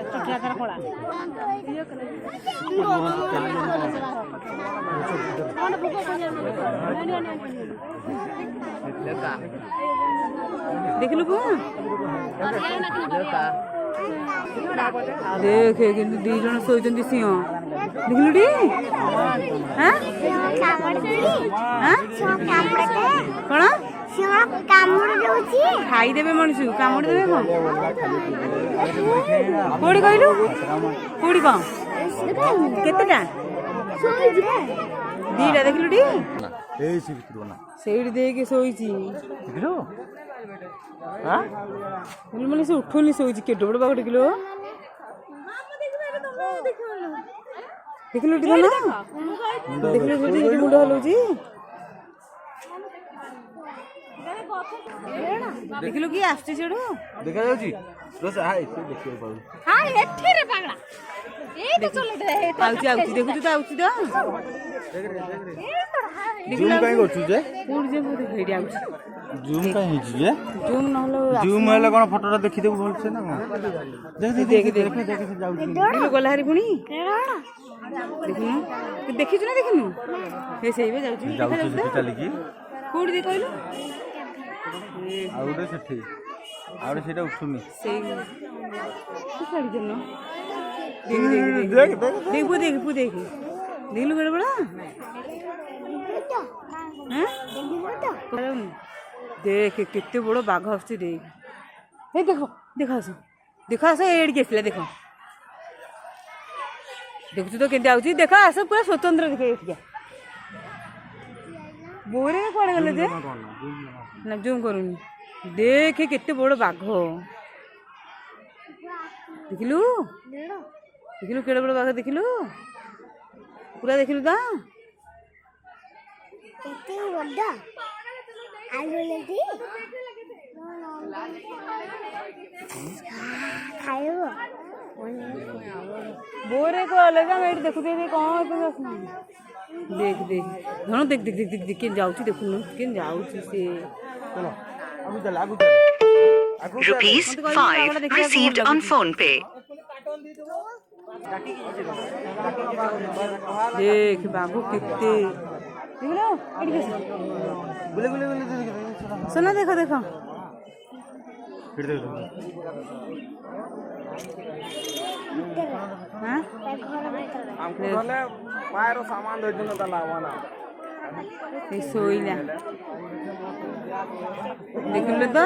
चुटिया तार कला देखलु को देख दी जन शोचंती सिंह देखलु टी हां कौन खाई देवे मनुष्य कामुड़ी देवे कौन कोड़ी कहलु कोड़ी कौन केतेटा दीटा देखलु टी ସେଇଠି ଦେଇକି ଶୋଇଛି ମାନେ ସେ ଉଠୁନି ଶୋଇଛି କେତେ ବଡ଼ ବାଘ ଦେଖିଲୁ ଦେଖିଲୁ ଟିକେ ନା ଦେଖିଲୁ ସେଠି ମୁଣ୍ଡ ହଲଉଛି ଦେଖିଲୁ କି ଆସୁଛି ସେଠୁ ଦେଖା ଯାଉଛି ଆଉଛି ଆଉଛି ଦେଖୁଛୁ ତ ଆଉଛି ତ ଜୁମ୍ କାଇଁ କରୁଛୁ ଯେ କୋଉଠି ଯେ ମୁଁ ସେଇଠି ଆଉଛି ଜୁମ୍ କାଇଁ ହେଇଛି ଯେ ଜୁମ୍ ନହେଲେ ଜୁମ୍ ହେଲେ କଣ ଫଟୋଟା ଦେଖିଦେବୁ ଭଲସେ ନା କଣ ଦେଖ ଯାଉଛି ଦେଖିଲୁ ଗଲା ହାରି ପୁଣି ଦେଖୁନୁ ଦେଖିଛୁ ନା ଦେଖିନୁ ସେ ସେଇ ଯାଉଛି ଚାଲିକି କୋଉଠି ଦେ କହିଲୁ ଆଉ ଗୋଟେ ସେଠି ଆଉ ଗୋଟେ ସେଇଟା ଉଠୁନି ସେଇ देखू देखू देख देखलु बड़ा बड़ा देख केते बड़ बाघ आसुची देख हे देखो देखा देखा आस एड़ी के देख देखु तो केते आउची देखा आस पूरा स्वतंत्र देख एटिया बोरे कोड़े गले जे ना जूम करूनी देख केते बड़ बाघ देखलु देखलु केड़े बड़ बाघ देखलु पूरा देखलु ता बोरे को लगा मैं देखु दे कौन देख देख धनो देख देख देख देख के जाउची देखुनु के जाउची से चलो अभी चल आगु ₹5 received on phone pay. देख बाबू कितने देखलो बुले बुले बुले सुना देखो देखो फिर देखो हां हमको वाले पायर सामान दे देना ता लावाना ये सोइला देखलो तो